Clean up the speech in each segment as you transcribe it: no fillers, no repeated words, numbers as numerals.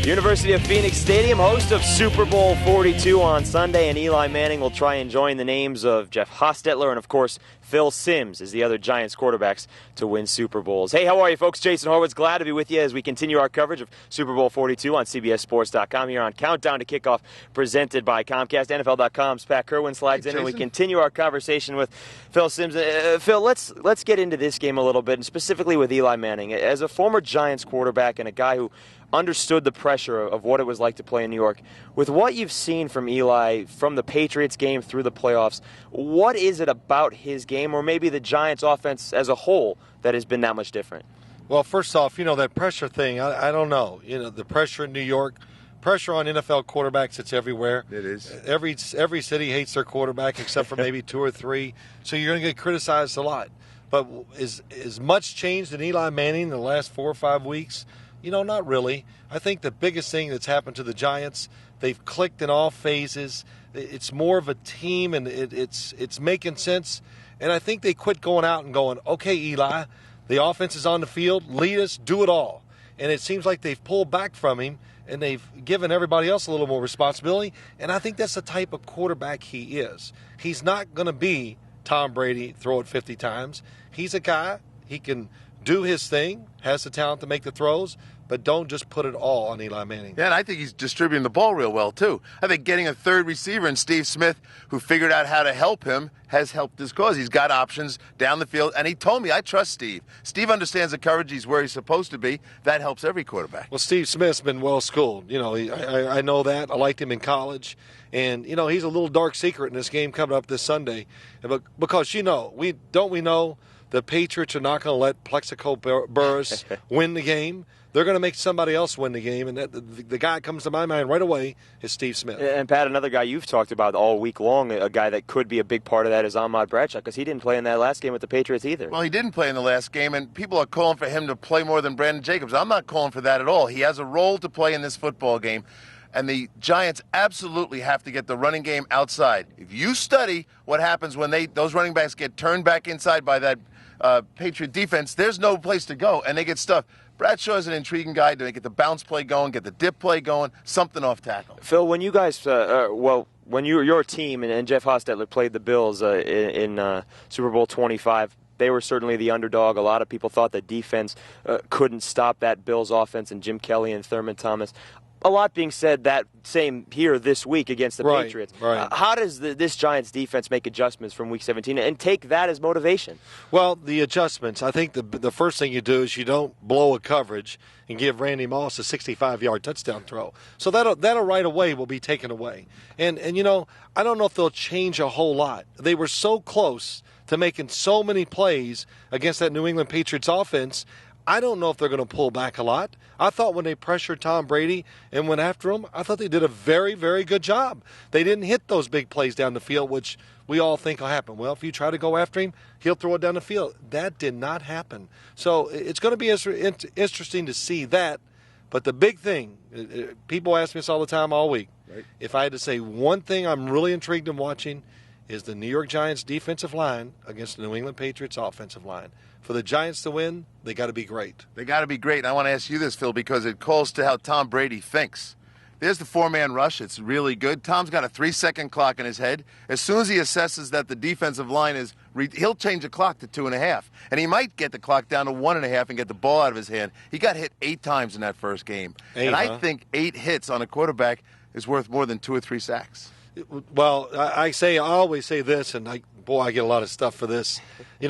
University of Phoenix Stadium, host of Super Bowl 42 on Sunday, and Eli Manning will try and join the names of Jeff Hostetler and, of course, Phil Simms as the other Giants quarterbacks to win Super Bowls. Hey, how are you, folks? Jason Horowitz, glad to be with you as we continue our coverage of Super Bowl 42 on CBSSports.com here on Countdown to Kickoff, presented by Comcast. NFL.com's Pat Kirwan slides in, and we continue our conversation with Phil Simms. Phil, let's get into this game a little bit, and specifically with Eli Manning. As a former Giants quarterback and a guy who understood the pressure of what it was like to play in New York, with what you've seen from Eli from the Patriots game through the playoffs, what is it about his game, or maybe the Giants offense as a whole, that has been that much different? Well, first off, that pressure thing, I don't know. The pressure in New York, pressure on NFL quarterbacks, it's everywhere. It is. Every city hates their quarterback except for maybe two or three, so you're going to get criticized a lot. But is much changed in Eli Manning in the last 4 or 5 weeks? Not really. I think the biggest thing that's happened to the Giants, they've clicked in all phases. It's more of a team, and it's making sense. And I think they quit going out and going, okay, Eli, the offense is on the field, lead us, do it all. And it seems like they've pulled back from him, and they've given everybody else a little more responsibility. And I think that's the type of quarterback he is. He's not going to be Tom Brady, throw it 50 times. He's a guy, he can do his thing, has the talent to make the throws, but don't just put it all on Eli Manning. Yeah, and I think he's distributing the ball real well, too. I think getting a third receiver in Steve Smith, who figured out how to help him, has helped his cause. He's got options down the field, and he told me, I trust Steve. Steve understands the coverage. He's where he's supposed to be. That helps every quarterback. Well, Steve Smith's been well-schooled. I know that. I liked him in college. And, he's a little dark secret in this game coming up this Sunday. Because, we know the Patriots are not going to let Plexico Burress win the game. They're going to make somebody else win the game, and the guy that comes to my mind right away is Steve Smith. And, Pat, another guy you've talked about all week long, a guy that could be a big part of that is Ahmad Bradshaw, because he didn't play in that last game with the Patriots either. Well, he didn't play in the last game, and people are calling for him to play more than Brandon Jacobs. I'm not calling for that at all. He has a role to play in this football game. And the Giants absolutely have to get the running game outside. If you study what happens when those running backs get turned back inside by that Patriot defense, there's no place to go, and they get stuffed. Bradshaw is an intriguing guy to get the bounce play going, get the dip play going, something off tackle. Phil, when you guys, when your team and Jeff Hostetler played the Bills in Super Bowl 25, they were certainly the underdog. A lot of people thought the defense couldn't stop that Bills offense and Jim Kelly and Thurman Thomas. A lot being said that same here this week against the Patriots. Right. How does this Giants defense make adjustments from Week 17 and take that as motivation? Well, the adjustments, I think the first thing you do is you don't blow a coverage and give Randy Moss a 65-yard touchdown throw. So that'll right away will be taken away. And I don't know if they'll change a whole lot. They were so close to making so many plays against that New England Patriots offense. I don't know if they're going to pull back a lot. I thought when they pressured Tom Brady and went after him, I thought they did a very, very good job. They didn't hit those big plays down the field, which we all think will happen. Well, if you try to go after him, he'll throw it down the field. That did not happen. So it's going to be interesting to see that. But the big thing, people ask me this all the time all week. Right. If I had to say one thing I'm really intrigued in watching is the New York Giants defensive line against the New England Patriots offensive line. For the Giants to win, they got to be great. They got to be great. And I want to ask you this, Phil, because it calls to how Tom Brady thinks. There's the four-man rush. It's really good. Tom's got a 3-second clock in his head. As soon as he assesses that the defensive line is, he'll change the clock to 2.5. And he might get the clock down to 1.5 and get the ball out of his hand. He got hit 8 times in that first game. I think 8 hits on a quarterback is worth more than 2 or 3 sacks. Well, I always say this, and I get a lot of stuff for this.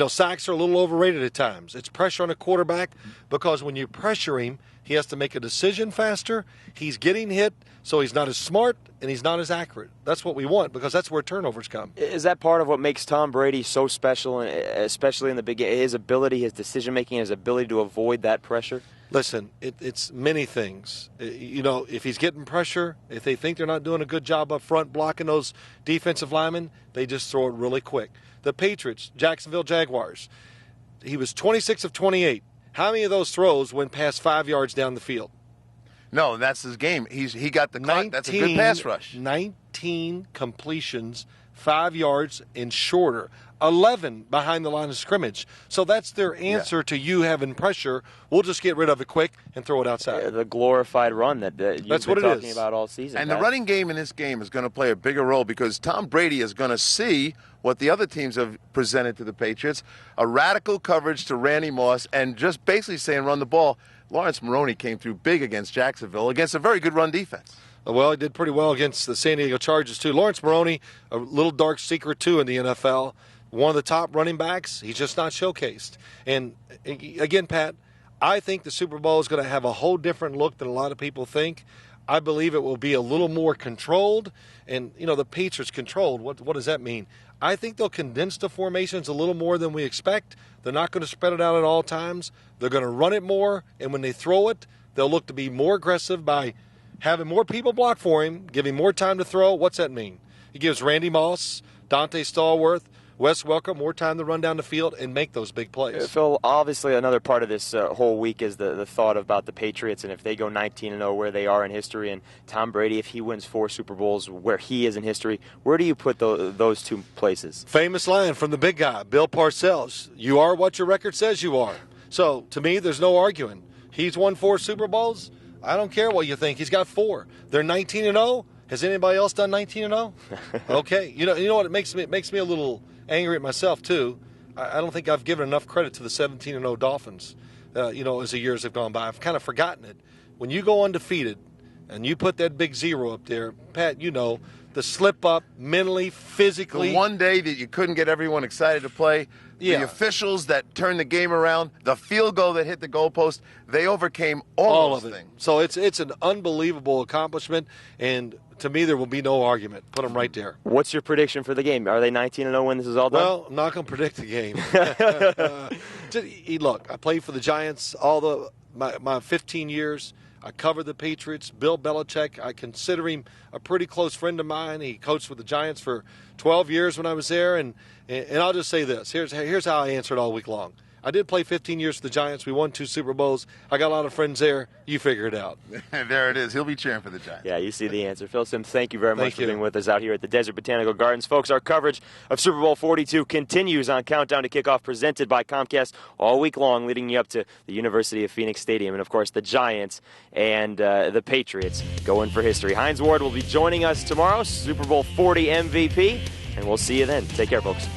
Sacks are a little overrated at times. It's pressure on a quarterback because when you pressure him, he has to make a decision faster. He's getting hit, so he's not as smart and he's not as accurate. That's what we want because that's where turnovers come. Is that part of what makes Tom Brady so special, especially in the big game? His ability, his decision-making, his ability to avoid that pressure? Listen, it's many things. If he's getting pressure, if they think they're not doing a good job up front blocking those defensive linemen, they just throw it really quick. The Patriots, Jacksonville Jaguars, he was 26 of 28. How many of those throws went past 5 yards down the field? No, that's his game. He got the clock. That's a good pass rush. 19 completions, 5 yards and shorter. 11 behind the line of scrimmage. So that's their answer to you having pressure. We'll just get rid of it quick and throw it outside. The glorified run that you've that's been what talking it is. about all season. And Pat. the running game in this game is going to play a bigger role because Tom Brady is going to see what the other teams have presented to the Patriots, a radical coverage to Randy Moss, and just basically saying run the ball. Lawrence Maroney came through big against Jacksonville, against a very good run defense. Well, he did pretty well against the San Diego Chargers, too. Lawrence Maroney, a little dark secret, too, in the NFL. One of the top running backs. He's just not showcased. And, again, Pat, I think the Super Bowl is going to have a whole different look than a lot of people think. I believe it will be a little more controlled. And, the Patriots controlled. What does that mean? I think they'll condense the formations a little more than we expect. They're not going to spread it out at all times. They're going to run it more. And when they throw it, they'll look to be more aggressive by having more people block for him, giving more time to throw. What's that mean? He gives Randy Moss, Dante Stallworth, Wes Welker more time to run down the field and make those big plays. Phil, obviously another part of this whole week is the thought about the Patriots, and if they go 19-0 where they are in history, and Tom Brady, if he wins 4 Super Bowls where he is in history, where do you put those two places? Famous line from the big guy, Bill Parcells, you are what your record says you are. So, to me, there's no arguing. He's won 4 Super Bowls. I don't care what you think. He's got 4. They're 19-0. Has anybody else done 19-0? Okay. You know what? It makes me a little angry at myself, too. I don't think I've given enough credit to the 17-0 Dolphins, as the years have gone by. I've kind of forgotten it. When you go undefeated and you put that big 0 up there, Pat, the slip up mentally, physically. The one day that you couldn't get everyone excited to play, the officials that turned the game around, the field goal that hit the goalpost, they overcame all of it. Things. So it's an unbelievable accomplishment, and to me there will be no argument. Put them right there. What's your prediction for the game? Are they 19-0 when this is all done? Well, I'm not going to predict the game. Look, I played for the Giants my 15 years. I covered the Patriots. Bill Belichick, I consider him a pretty close friend of mine. He coached with the Giants for 12 years when I was there. And I'll just say this. Here's how I answered all week long. I did play 15 years for the Giants. We won 2 Super Bowls. I got a lot of friends there. You figure it out. There it is. He'll be cheering for the Giants. Yeah, you see the answer. Phil Simms, thank you very much for being with us out here at the Desert Botanical Gardens. Folks, our coverage of Super Bowl 42 continues on Countdown to Kickoff, presented by Comcast all week long, leading you up to the University of Phoenix Stadium. And, of course, the Giants and the Patriots go in for history. Hines Ward will be joining us tomorrow, Super Bowl 40 MVP, and we'll see you then. Take care, folks.